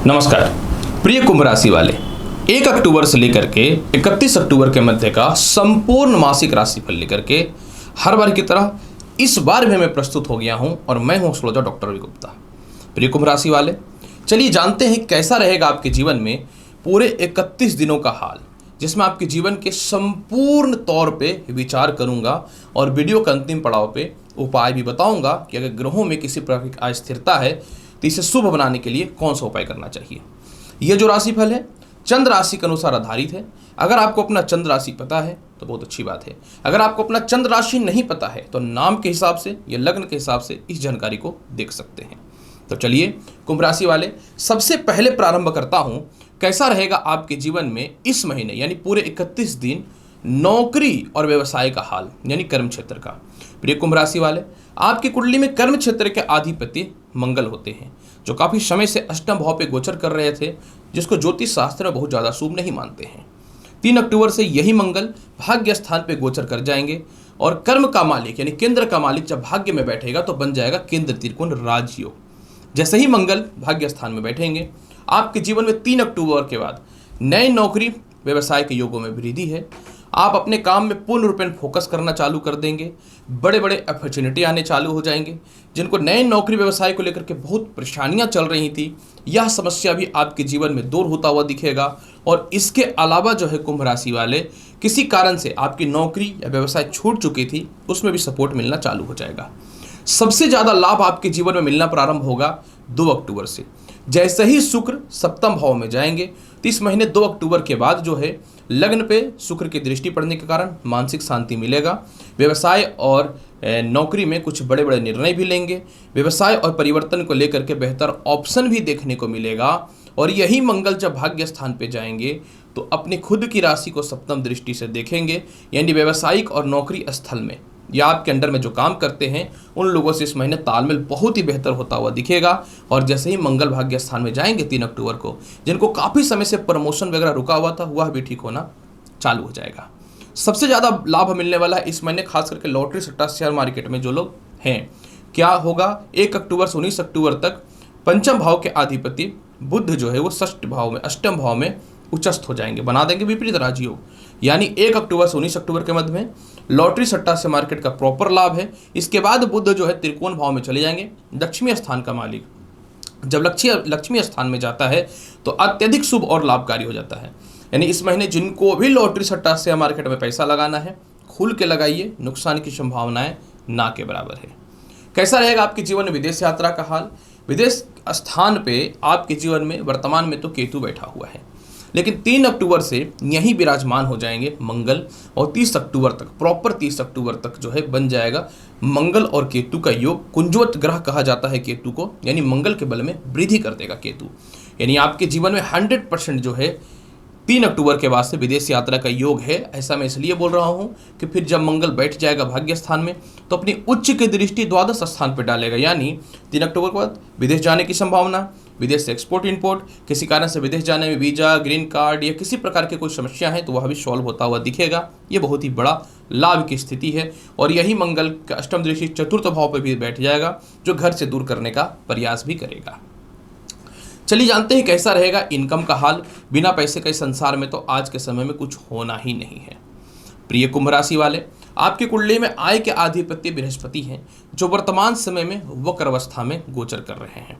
नमस्कार प्रिय कुंभ राशि वाले, 1 अक्टूबर से लेकर के 31 अक्टूबर के मध्य का संपूर्ण मासिक राशिफल लेकर के हर बार की तरह इस बार भी मैं प्रस्तुत हो गया हूं और मैं हूं एस्ट्रोलॉजर डॉक्टर रवि गुप्ता। प्रिय कुंभ राशि वाले, चलिए जानते हैं कैसा रहेगा आपके जीवन में पूरे 31 दिनों का हाल, जिसमें आपके जीवन के संपूर्ण तौर पे विचार करूंगा और वीडियो के अंतिम पड़ाव पे उपाय भी बताऊंगा कि अगर ग्रहों में किसी प्रकार की अस्थिरता है तो इसे शुभ बनाने के लिए कौन सा उपाय करना चाहिए। यह जो राशिफल है चंद्र राशि के अनुसार आधारित है। अगर आपको अपना चंद्र राशि पता है तो बहुत अच्छी बात है। अगर आपको अपना चंद्र राशि नहीं पता है तो नाम के हिसाब से या लग्न के हिसाब से इस जानकारी को देख सकते हैं। तो चलिए कुंभ राशि वाले, सबसे पहले प्रारंभ करता हूं कैसा रहेगा आपके जीवन में इस महीने यानी पूरे 31 दिन नौकरी और व्यवसाय का हाल यानी कर्म क्षेत्र का। प्रिय कुंभ राशि वाले, आपकी कुंडली में कर्म क्षेत्र के अधिपति मंगल होते हैं, जो काफी समय से अष्टम भाव पे गोचर कर रहे थे, जिसको ज्योतिष शास्त्र में बहुत ज्यादा शुभ नहीं मानते हैं। 3 अक्टूबर से यही मंगल भाग्य स्थान पे गोचर कर जाएंगे और कर्म का मालिक यानी केंद्र का मालिक जब भाग्य में बैठेगा तो बन जाएगा केंद्र त्रिकोण राजयोग। जैसे ही मंगल भाग्य स्थान में बैठेंगे आपके जीवन में 3 अक्टूबर के बाद नए नौकरी व्यवसाय के योगों में वृद्धि है। आप अपने काम में पूर्ण रूपेण फोकस करना चालू कर देंगे। बड़े बड़े अपॉर्चुनिटी आने चालू हो जाएंगे। जिनको नए नौकरी व्यवसाय को लेकर के बहुत परेशानियां चल रही थी, यह समस्या भी आपके जीवन में दूर होता हुआ दिखेगा। और इसके अलावा जो है कुंभ राशि वाले, किसी कारण से आपकी नौकरी या व्यवसाय छूट चुकी थी, उसमें भी सपोर्ट मिलना चालू हो जाएगा। सबसे ज्यादा लाभ आपके जीवन में मिलना प्रारंभ होगा 2 अक्टूबर से। जैसे ही शुक्र सप्तम भाव में जाएंगे तो इस महीने 2 अक्टूबर के बाद जो है लग्न पे शुक्र की दृष्टि पड़ने के कारण मानसिक शांति मिलेगा। व्यवसाय और नौकरी में कुछ बड़े बड़े निर्णय भी लेंगे। व्यवसाय और परिवर्तन को लेकर के बेहतर ऑप्शन भी देखने को मिलेगा। और यही मंगल जब भाग्य स्थान पे जाएंगे तो अपनी खुद की राशि को सप्तम दृष्टि से देखेंगे, यानी व्यवसायिक और नौकरी स्थल में या आपके अंडर में जो काम करते हैं उन लोगों से इस महीने तालमेल बहुत ही बेहतर होता हुआ दिखेगा। और जैसे ही मंगल भाग्य स्थान में जाएंगे 3 अक्टूबर को, जिनको काफ़ी समय से प्रमोशन वगैरह रुका हुआ था वह भी ठीक होना चालू हो जाएगा। सबसे ज़्यादा लाभ मिलने वाला है इस महीने खास करके लॉटरी सट्टा शेयर मार्केट में जो लोग हैं। क्या होगा, 1 अक्टूबर से 19 अक्टूबर तक पंचम भाव के अधिपति बुध जो है वो षष्ठ भाव में अष्टम भाव में उच्चस्थ हो जाएंगे, बना देंगे विपरीत राजयोग। यानी 1 अक्टूबर से 19 अक्टूबर के मध्य में लॉटरी सट्टा से मार्केट का प्रॉपर लाभ है। इसके बाद बुध जो है त्रिकोण भाव में चले जाएंगे, लक्ष्मी स्थान का मालिक जब लक्ष्मी स्थान में जाता है तो अत्यधिक शुभ और लाभकारी हो जाता है। यानी इस महीने जिनको भी लॉटरी सट्टा से मार्केट में पैसा लगाना है, खुल के लगाइए, नुकसान की संभावनाएं ना के बराबर है। कैसा रहेगा आपके जीवन में विदेश यात्रा का हाल। विदेश स्थान पे आपके जीवन में वर्तमान में तो केतु बैठा हुआ है, लेकिन 3 अक्टूबर से यहीं विराजमान हो जाएंगे मंगल और 30 अक्टूबर तक, प्रॉपर 30 अक्टूबर तक जो है बन जाएगा मंगल और केतु का योग। कुंजवत ग्रह कहा जाता है केतु को, यानी मंगल के बल में वृद्धि कर देगा केतु। यानी आपके जीवन में 100% जो है 3 अक्टूबर के बाद से विदेश यात्रा का योग है। ऐसा मैं इसलिए बोल रहा हूँ कि फिर जब मंगल बैठ जाएगा भाग्य स्थान में तो अपनी उच्च की दृष्टि द्वादश स्थान पर डालेगा। यानी 3 अक्टूबर के बाद विदेश जाने की संभावना, विदेश से एक्सपोर्ट इंपोर्ट, किसी कारण से विदेश जाने में वीजा, ग्रीन कार्ड या किसी प्रकार की कोई समस्या है तो वह भी सॉल्व होता हुआ दिखेगा। ये बहुत ही बड़ा लाभ की स्थिति है। और यही मंगल का अष्टम दृष्टि चतुर्थ भाव पर भी बैठ जाएगा, जो घर से दूर करने का प्रयास भी करेगा। चलिए जानते हैं कैसा रहेगा इनकम का हाल। बिना पैसे के संसार में तो आज के समय में कुछ होना ही नहीं है। प्रिय कुंभ राशि वाले, आपकी कुंडली में आय के अधिपति बृहस्पति हैं, जो वर्तमान समय में वक्र अवस्था में गोचर कर रहे हैं।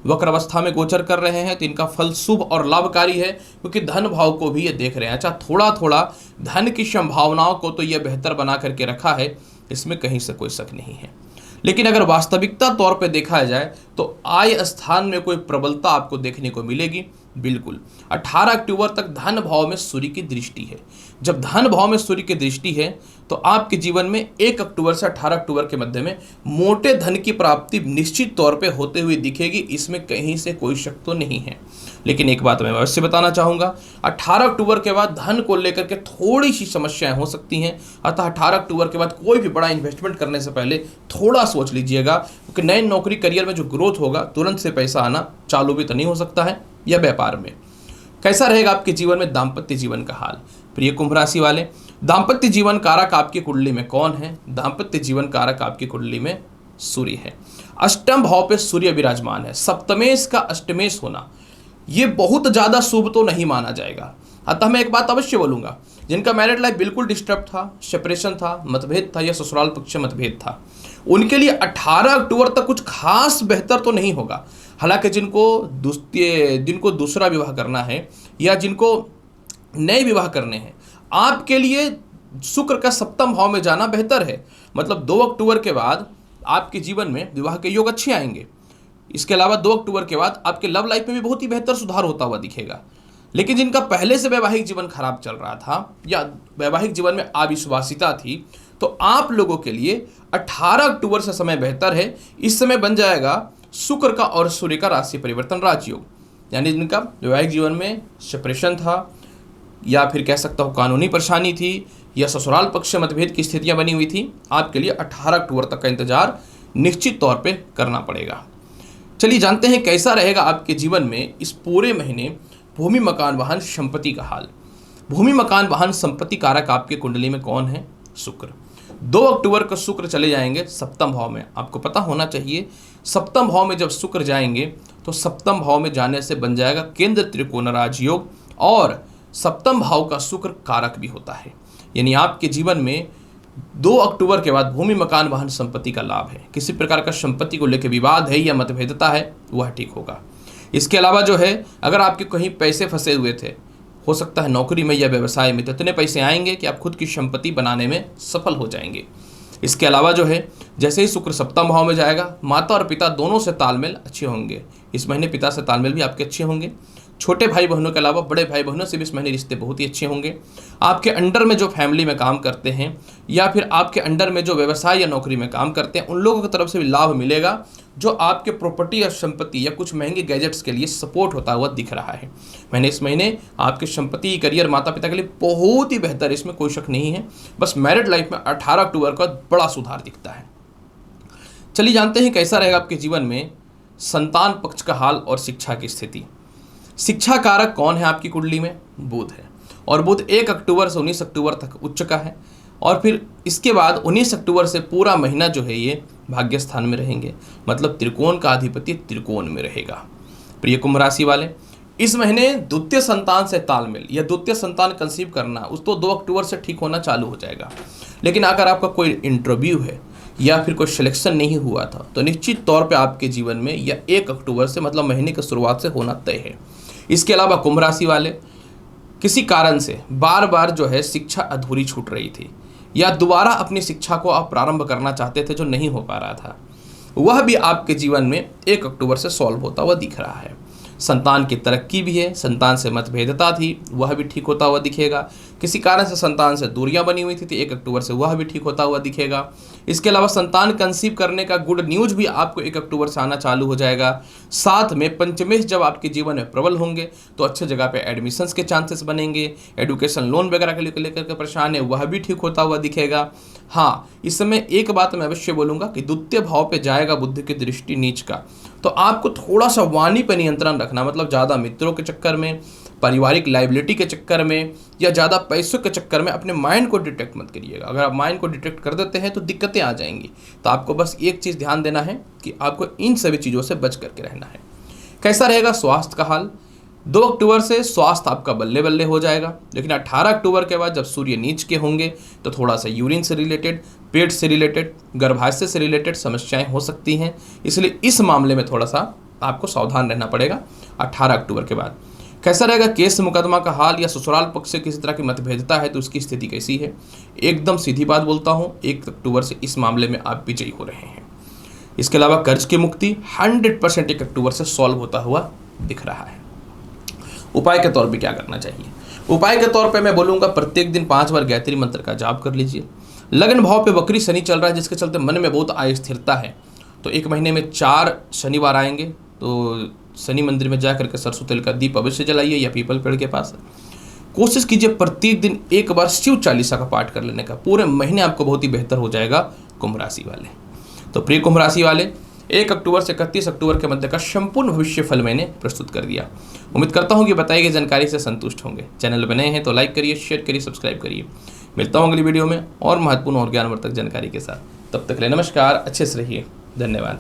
वक्र अवस्था में गोचर कर रहे हैं तो इनका फल शुभ और लाभकारी है, क्योंकि धन भाव को भी ये देख रहे हैं। अच्छा, थोड़ा थोड़ा धन की संभावनाओं को तो ये बेहतर बना करके रखा है, इसमें कहीं से कोई शक नहीं है। लेकिन अगर वास्तविकता तौर पे देखा जाए तो आय स्थान में कोई प्रबलता आपको देखने को मिलेगी। बिल्कुल 18 अक्टूबर तक धन भाव में सूर्य की दृष्टि है। जब धन भाव में सूर्य की दृष्टि है तो आपके जीवन में 1 अक्टूबर से 18 अक्टूबर के मध्य में मोटे धन की प्राप्ति निश्चित तौर पे होते हुए दिखेगी। इसमें कहीं से कोई शक तो नहीं है। लेकिन एक बात मैं अवश्य बताना चाहूँगा, 18 अक्टूबर के बाद धन को लेकर के थोड़ी सी समस्याएं हो सकती हैं। अतः 18 अक्टूबर के बाद कोई भी बड़ा इन्वेस्टमेंट करने से पहले थोड़ा सोच लीजिएगा, क्योंकि नए नौकरी करियर में जो ग्रोथ होगा तुरंत से पैसा आना चालू भी तो नहीं हो सकता है। या व्यापार में कैसा रहेगा आपके जीवन में दाम्पत्य जीवन का हाल। प्रिय कुंभ राशि वाले, दाम्पत्य जीवन कारक आपकी कुंडली में कौन है। दाम्पत्य जीवन कारक आपकी कुंडली में सूर्य है। अष्टम भाव पे सूर्य विराजमान है। सप्तमेश का अष्टमेश होना ये बहुत ज़्यादा शुभ तो नहीं माना जाएगा। अतः मैं एक बात अवश्य बोलूँगा, जिनका मैरिड लाइफ बिल्कुल डिस्टर्ब था, सेपरेशन था, मतभेद था या ससुराल पक्ष से मतभेद था, उनके लिए 18 अक्टूबर तक कुछ खास बेहतर तो नहीं होगा। हालांकि जिनको दूसरा विवाह करना है या जिनको नए विवाह करने हैं, आपके लिए शुक्र का सप्तम भाव में जाना बेहतर है। मतलब 2 अक्टूबर के बाद आपके जीवन में विवाह के योग अच्छे आएंगे। इसके अलावा 2 अक्टूबर के बाद आपके लव लाइफ में भी बहुत ही बेहतर सुधार होता हुआ दिखेगा। लेकिन जिनका पहले से वैवाहिक जीवन खराब चल रहा था या वैवाहिक जीवन में अविश्वासिता थी, तो आप लोगों के लिए 18 अक्टूबर से समय बेहतर है। इस समय बन जाएगा शुक्र का और सूर्य का राशि परिवर्तन राजयोग। यानी जिनका वैवाहिक जीवन में सेपरेशन था या फिर कह सकता हूँ कानूनी परेशानी थी या ससुराल पक्ष से मतभेद की स्थितियां बनी हुई थी, आपके लिए 18 अक्टूबर तक का इंतजार निश्चित तौर पे करना पड़ेगा। चलिए जानते हैं कैसा रहेगा आपके जीवन में इस पूरे महीने भूमि मकान वाहन संपत्ति का हाल। भूमि मकान वाहन संपत्ति कारक आपके कुंडली में कौन है? शुक्र। 2 अक्टूबर को शुक्र चले जाएंगे सप्तम भाव में। आपको पता होना चाहिए सप्तम भाव में जब शुक्र जाएंगे तो सप्तम भाव में जाने से बन जाएगा केंद्र त्रिकोण राजयोग, और सप्तम भाव का शुक्र कारक भी होता है। यानी आपके जीवन में 2 अक्टूबर के बाद भूमि मकान वाहन संपत्ति का लाभ है। किसी प्रकार का संपत्ति को लेकर विवाद है या मतभेदता है, वह ठीक होगा। इसके अलावा जो है, अगर आपके कहीं पैसे फंसे हुए थे, हो सकता है नौकरी में या व्यवसाय में, तो इतने पैसे आएंगे कि आप खुद की संपत्ति बनाने में सफल हो जाएंगे। इसके अलावा जो है, जैसे ही शुक्र सप्तम भाव में जाएगा, माता और पिता दोनों से तालमेल अच्छे होंगे। इस महीने पिता से तालमेल भी आपके अच्छे होंगे। छोटे भाई बहनों के अलावा बड़े भाई बहनों से भी इस महीने रिश्ते बहुत ही अच्छे होंगे। आपके अंडर में जो फैमिली में काम करते हैं या फिर आपके अंडर में जो व्यवसाय या नौकरी में काम करते हैं, उन लोगों की तरफ से भी लाभ मिलेगा, जो आपके प्रॉपर्टी या संपत्ति या कुछ महंगे गैजेट्स के लिए सपोर्ट होता हुआ दिख रहा है। इस महीने आपकी संपत्ति, करियर, माता पिता के लिए बहुत ही बेहतर, इसमें कोई शक नहीं है। बस मैरिड लाइफ में 18 अक्टूबर का बड़ा सुधार दिखता है। चलिए जानते हैं कैसा रहेगा आपके जीवन में संतान पक्ष का हाल और शिक्षा की स्थिति। शिक्षा कारक कौन है आपकी कुंडली में? बुध है, और बुध 1 अक्टूबर से 19 अक्टूबर तक उच्च का है, और फिर इसके बाद 19 अक्टूबर से पूरा महीना जो है ये भाग्य स्थान में रहेंगे। मतलब त्रिकोण का अधिपति त्रिकोण में रहेगा। प्रिय कुंभ राशि वाले, इस महीने द्वितीय संतान से तालमेल या द्वितीय संतान कंसीव करना, उस तो 2 अक्टूबर से ठीक होना चालू हो जाएगा। लेकिन अगर आपका कोई इंटरव्यू है या फिर कोई सिलेक्शन नहीं हुआ था, तो निश्चित तौर पे आपके जीवन में या 1 अक्टूबर से, मतलब महीने की शुरुआत से होना तय है। इसके अलावा कुंभ राशि वाले, किसी कारण से बार बार जो है शिक्षा अधूरी छूट रही थी या दोबारा अपनी शिक्षा को आप प्रारंभ करना चाहते थे जो नहीं हो पा रहा था, वह भी आपके जीवन में 1 अक्टूबर से सॉल्व होता हुआ दिख रहा है। संतान की तरक्की भी है, संतान से मतभेदता थी वह भी ठीक होता हुआ दिखेगा। किसी कारण से संतान से दूरियां बनी हुई थी, 1 अक्टूबर से वह भी ठीक होता हुआ दिखेगा। इसके अलावा संतान कंसीव करने का गुड न्यूज भी आपको 1 अक्टूबर से आना चालू हो जाएगा। साथ में पंचमेश जब आपके जीवन में प्रबल होंगे तो अच्छे जगह पे एडमिशन्स के चांसेस बनेंगे। एडुकेशन लोन वगैरह के लेकर के परेशान है, वह भी ठीक होता हुआ दिखेगा। हाँ, इस समय एक बात मैं अवश्य बोलूँगा कि द्वितीय भाव पे जाएगा बुध की दृष्टि नीच का, तो आपको थोड़ा सा वाणी पर नियंत्रण रखना। मतलब ज़्यादा मित्रों के चक्कर में, पारिवारिक लाइबिलिटी के चक्कर में या ज़्यादा पैसों के चक्कर में अपने माइंड को डिटेक्ट मत करिएगा। अगर आप माइंड को डिटेक्ट कर देते हैं तो दिक्कतें आ जाएंगी। तो आपको बस एक चीज़ ध्यान देना है कि आपको इन सभी चीज़ों से बच करके रहना है। कैसा रहेगा स्वास्थ्य का हाल? 2 अक्टूबर से स्वास्थ्य आपका बल्ले बल्ले हो जाएगा, लेकिन 18 अक्टूबर के बाद जब सूर्य नीच के होंगे तो थोड़ा सा यूरिन से रिलेटेड, पेट से रिलेटेड, गर्भाशय से रिलेटेड समस्याएं हो सकती हैं। इसलिए इस मामले में थोड़ा सा आपको सावधान रहना पड़ेगा 18 अक्टूबर के बाद। कैसा रहेगा केस मुकदमा का हाल या ससुराल पक्ष से किसी तरह की मतभेदता है तो उसकी स्थिति कैसी है? एकदम सीधी बात बोलता हूँ, 1 अक्टूबर से इस मामले में आप विजयी हो रहे हैं। इसके अलावा कर्ज की मुक्ति 100% 1 अक्टूबर से सॉल्व होता हुआ दिख रहा है। उपाय के तौर पे क्या करना चाहिए? उपाय के तौर पे मैं बोलूँगा प्रत्येक दिन 5 बार गायत्री मंत्र का जाप कर लीजिए। लग्न भाव पे वक्री शनि चल रहा है जिसके चलते मन में बहुत अस्थिरता है, तो 1 महीने में 4 शनिवार आएंगे तो शनि मंदिर में जा करके सरसों तेल का दीप अवश्य जलाइए या पीपल पेड़ के पास। कोशिश कीजिए प्रत्येक दिन 1 बार शिव चालीसा का पाठ कर लेने का। पूरे महीने आपको बहुत ही बेहतर हो जाएगा कुंभ राशि वाले। तो प्रिय कुंभ राशि वाले, 1 अक्टूबर से 31 अक्टूबर के मध्य का संपूर्ण भविष्य फल मैंने प्रस्तुत कर दिया। उम्मीद करता हूँ कि बताई गई जानकारी से संतुष्ट होंगे। चैनल पर नए हैं तो लाइक करिए, शेयर करिए, सब्सक्राइब करिए। मिलता हूँ अगली वीडियो में और महत्वपूर्ण और ज्ञानवर्धक जानकारी के साथ। तब तक के लिए नमस्कार, अच्छे से रहिए, धन्यवाद।